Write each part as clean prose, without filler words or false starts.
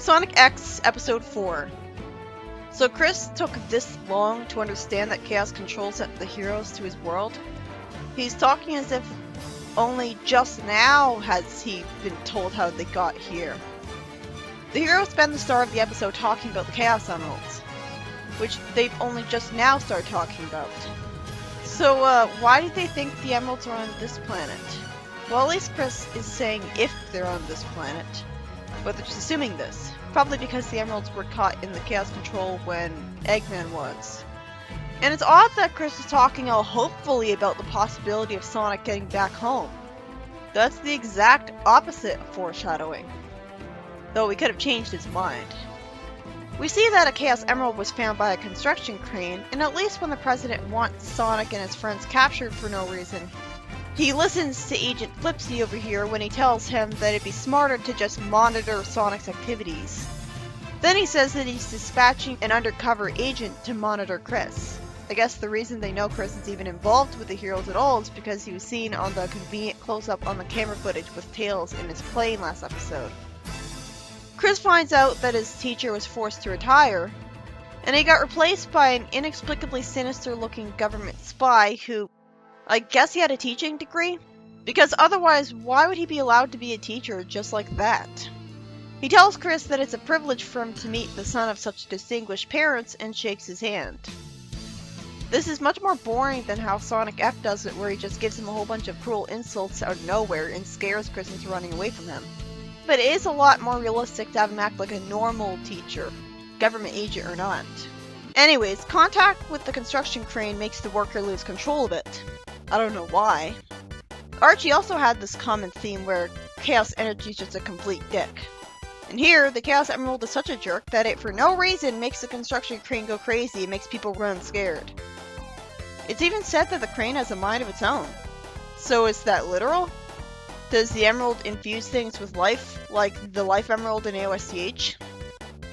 Sonic X Episode 4. So Chris took this long to understand that Chaos Control sent the heroes to his world. He's talking as if only just now has he been told how they got here. The heroes spend the start of the episode talking about the Chaos Emeralds, which they've only just now started talking about. So why do they think the emeralds are on this planet? Well, at least Chris is saying if they're on this planet, but they're just assuming this. Probably because the emeralds were caught in the Chaos Control when Eggman was. And it's odd that Chris is talking all hopefully about the possibility of Sonic getting back home. That's the exact opposite of foreshadowing. Though he could have changed his mind. We see that a Chaos Emerald was found by a construction crane, and at least when the President wants Sonic and his friends captured for no reason, he listens to Agent Flipsy over here when he tells him that it'd be smarter to just monitor Sonic's activities. Then he says that he's dispatching an undercover agent to monitor Chris. I guess the reason they know Chris is even involved with the heroes at all is because he was seen on the convenient close-up on the camera footage with Tails in his plane last episode. Chris finds out that his teacher was forced to retire, and he got replaced by an inexplicably sinister-looking government spy who, I guess he had a teaching degree? Because otherwise, why would he be allowed to be a teacher just like that? He tells Chris that it's a privilege for him to meet the son of such distinguished parents and shakes his hand. This is much more boring than how Sonic F does it, where he just gives him a whole bunch of cruel insults out of nowhere and scares Chris into running away from him. But it is a lot more realistic to have him act like a normal teacher, government agent or not. Anyways, contact with the construction crane makes the worker lose control of it. I don't know why. Archie also had this common theme where Chaos Energy is just a complete dick. And here, the Chaos Emerald is such a jerk that it for no reason makes the construction crane go crazy and makes people run scared. It's even said that the crane has a mind of its own. So is that literal? Does the emerald infuse things with life, like the Life Emerald in AOSTH?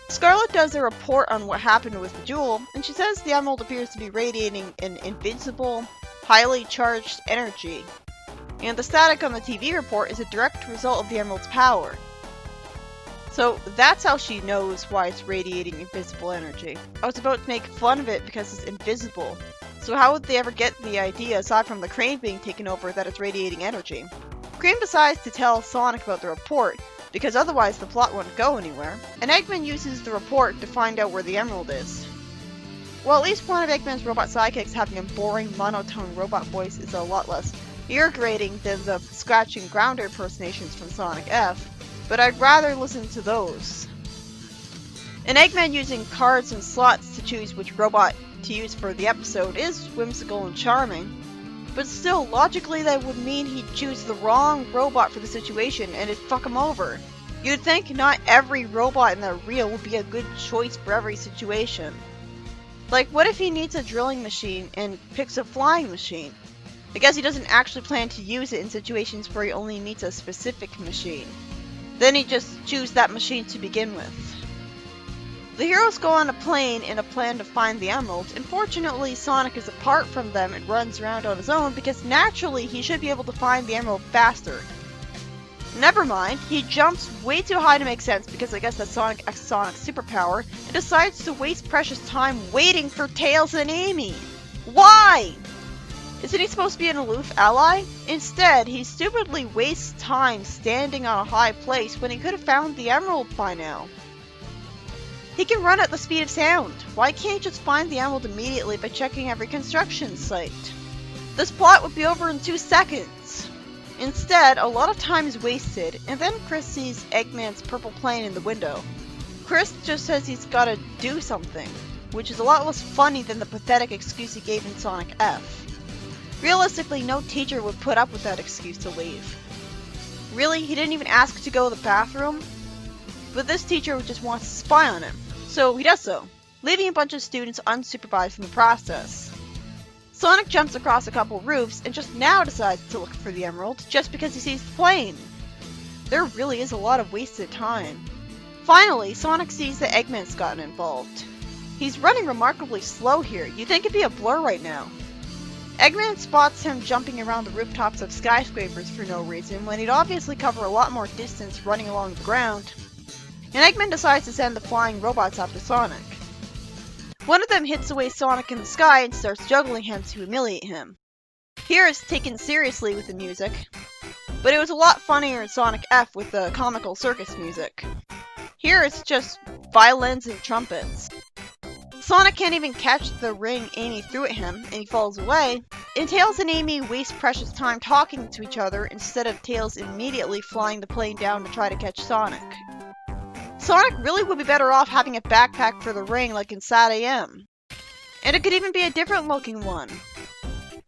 Scarlet does a report on what happened with the jewel, and she says the emerald appears to be radiating an invincible, highly charged energy. And the static on the TV report is a direct result of the emerald's power. So that's how she knows why it's radiating invisible energy. I was about to make fun of it because it's invisible. So how would they ever get the idea, aside from the crane being taken over, that it's radiating energy? Crane decides to tell Sonic about the report, because otherwise the plot won't go anywhere, and Eggman uses the report to find out where the emerald is. Well, at least one of Eggman's robot sidekicks having a boring monotone robot voice is a lot less irritating than the scratching grounder impersonations from Sonic F, but I'd rather listen to those. And Eggman using cards and slots to choose which robot to use for the episode is whimsical and charming, but still, logically that would mean he'd choose the wrong robot for the situation and it'd fuck him over. You'd think not every robot in the reel would be a good choice for every situation. Like, what if he needs a drilling machine and picks a flying machine? I guess he doesn't actually plan to use it in situations where he only needs a specific machine. Then he'd just choose that machine to begin with. The heroes go on a plane in a plan to find the emerald, and fortunately Sonic is apart from them and runs around on his own because naturally he should be able to find the emerald faster. Never mind, he jumps way too high to make sense because I guess that's Sonic X Sonic's superpower, and decides to waste precious time waiting for Tails and Amy. Why? Isn't he supposed to be an aloof ally? Instead, he stupidly wastes time standing on a high place when he could have found the emerald by now. He can run at the speed of sound. Why can't he just find the emerald immediately by checking every construction site? This plot would be over in 2 seconds. Instead, a lot of time is wasted, and then Chris sees Eggman's purple plane in the window. Chris just says he's gotta do something, which is a lot less funny than the pathetic excuse he gave in Sonic F. Realistically, no teacher would put up with that excuse to leave. Really, he didn't even ask to go to the bathroom? But this teacher just wants to spy on him, so he does so, leaving a bunch of students unsupervised in the process. Sonic jumps across a couple roofs and just now decides to look for the emerald just because he sees the plane. There really is a lot of wasted time. Finally, Sonic sees that Eggman's gotten involved. He's running remarkably slow here. You'd think it'd be a blur right now. Eggman spots him jumping around the rooftops of skyscrapers for no reason when he'd obviously cover a lot more distance running along the ground. and Eggman decides to send the flying robots after Sonic. One of them hits away Sonic in the sky and starts juggling him to humiliate him. Here it's taken seriously with the music, but it was a lot funnier in Sonic F with the comical circus music. Here it's just violins and trumpets. Sonic can't even catch the ring Amy threw at him, and he falls away, and Tails and Amy waste precious time talking to each other instead of Tails immediately flying the plane down to try to catch Sonic. Sonic really would be better off having a backpack for the ring like in Sad AM. And it could even be a different looking one.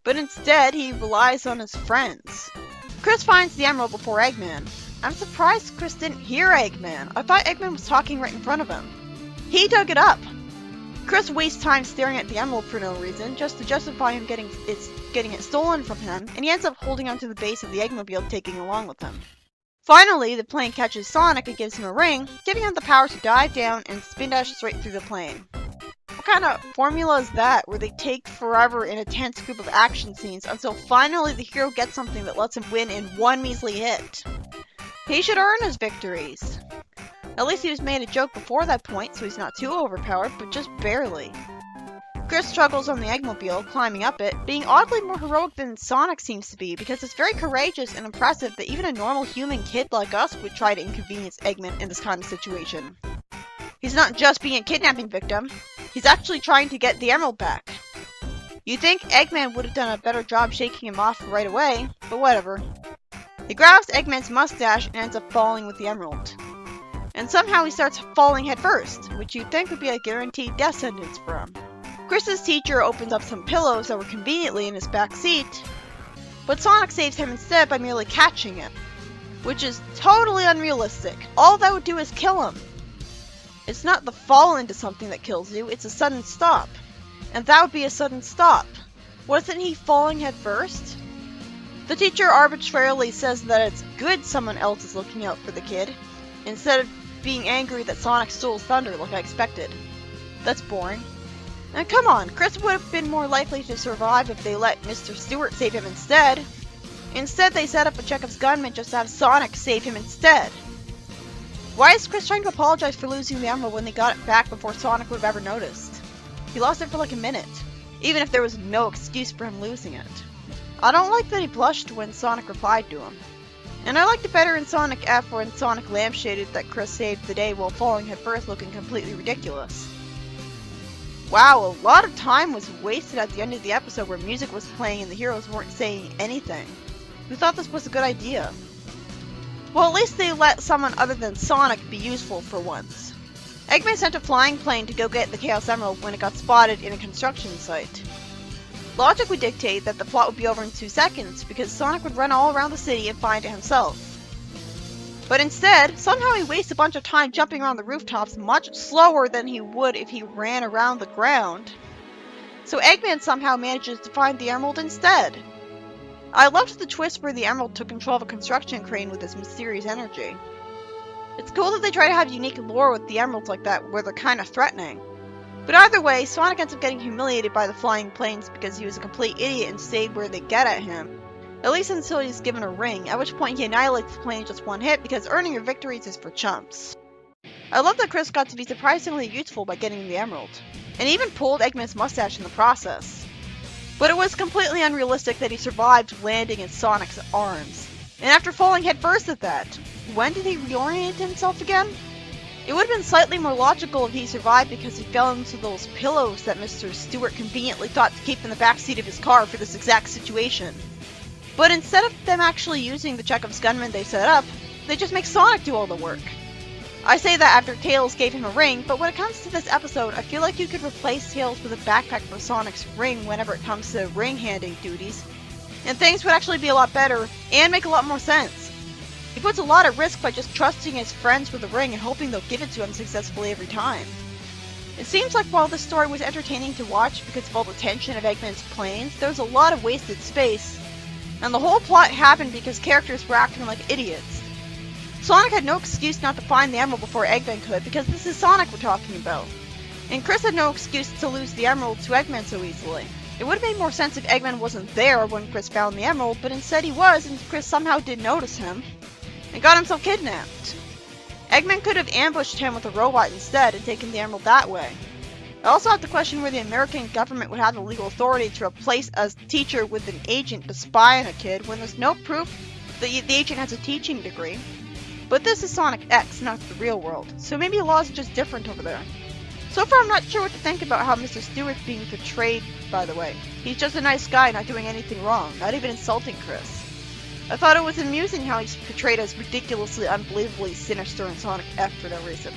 But instead, he relies on his friends. Chris finds the emerald before Eggman. I'm surprised Chris didn't hear Eggman. I thought Eggman was talking right in front of him. He dug it up. Chris wastes time staring at the emerald for no reason, just to justify him getting it stolen from him, and he ends up holding onto the base of the Eggmobile, taking along with him. Finally, the plane catches Sonic and gives him a ring, giving him the power to dive down and spin dash straight through the plane. What kind of formula is that, where they take forever in a tense group of action scenes until finally the hero gets something that lets him win in one measly hit? He should earn his victories. At least he was made a joke before that point, so he's not too overpowered, but just barely. Chris struggles on the Eggmobile, climbing up it, being oddly more heroic than Sonic seems to be, because it's very courageous and impressive that even a normal human kid like us would try to inconvenience Eggman in this kind of situation. He's not just being a kidnapping victim, he's actually trying to get the emerald back. You'd think Eggman would have done a better job shaking him off right away, but whatever. He grabs Eggman's mustache and ends up falling with the emerald. And somehow he starts falling headfirst, which you'd think would be a guaranteed death sentence for him. Chris's teacher opens up some pillows that were conveniently in his back seat, but Sonic saves him instead by merely catching him, which is totally unrealistic. All that would do is kill him. It's not the fall into something that kills you, it's a sudden stop. And that would be a sudden stop. Wasn't he falling headfirst? The teacher arbitrarily says that it's good someone else is looking out for the kid, instead of being angry that Sonic stole thunder like I expected. That's boring. And come on, Chris would have been more likely to survive if they let Mr. Stewart save him instead. Instead, they set up a Chekhov's gunman just to have Sonic save him instead. Why is Chris trying to apologize for losing the emerald when they got it back before Sonic would have ever noticed? He lost it for like a minute, even if there was no excuse for him losing it. I don't like that he blushed when Sonic replied to him. And I liked it better in Sonic F when Sonic lampshaded that Chris saved the day while falling headfirst looking completely ridiculous. Wow, a lot of time was wasted at the end of the episode where music was playing and the heroes weren't saying anything. Who thought this was a good idea? Well, at least they let someone other than Sonic be useful for once. Eggman sent a flying plane to go get the Chaos Emerald when it got spotted in a construction site. Logic would dictate that the plot would be over in 2 seconds because Sonic would run all around the city and find it himself. But instead, somehow he wastes a bunch of time jumping around the rooftops much slower than he would if he ran around the ground. So Eggman somehow manages to find the emerald instead. I loved the twist where the emerald took control of a construction crane with its mysterious energy. It's cool that they try to have unique lore with the emeralds like that where they're kind of threatening. But either way, Sonic ends up getting humiliated by the flying planes because he was a complete idiot and stayed where they get at him. At least until he's given a ring, at which point he annihilates the plane in just one hit because earning your victories is for chumps. I love that Chris got to be surprisingly useful by getting the emerald, and even pulled Eggman's mustache in the process. But it was completely unrealistic that he survived landing in Sonic's arms. And after falling headfirst at that, when did he reorient himself again? It would have been slightly more logical if he survived because he fell into those pillows that Mr. Stewart conveniently thought to keep in the backseat of his car for this exact situation. But instead of them actually using the Chekhov's gunman they set up, they just make Sonic do all the work. I say that after Tails gave him a ring, but when it comes to this episode, I feel like you could replace Tails with a backpack for Sonic's ring whenever it comes to ring-handing duties, and things would actually be a lot better and make a lot more sense. He puts a lot at risk by just trusting his friends with the ring and hoping they'll give it to him successfully every time. It seems like while this story was entertaining to watch because of all the tension of Eggman's planes, there was a lot of wasted space, and the whole plot happened because characters were acting like idiots. Sonic had no excuse not to find the emerald before Eggman could because this is Sonic we're talking about. And Chris had no excuse to lose the emerald to Eggman so easily. It would have made more sense if Eggman wasn't there when Chris found the emerald, but instead he was, and Chris somehow did notice him and got himself kidnapped. Eggman could have ambushed him with a robot instead and taken the emerald that way. I also have to question where the American government would have the legal authority to replace a teacher with an agent to spy on a kid when there's no proof that the agent has a teaching degree. But this is Sonic X, not the real world, so maybe laws are just different over there. So far I'm not sure what to think about how Mr. Stewart's being portrayed, by the way. He's just a nice guy not doing anything wrong, not even insulting Chris. I thought it was amusing how he's portrayed as ridiculously, unbelievably sinister in Sonic X for no reason.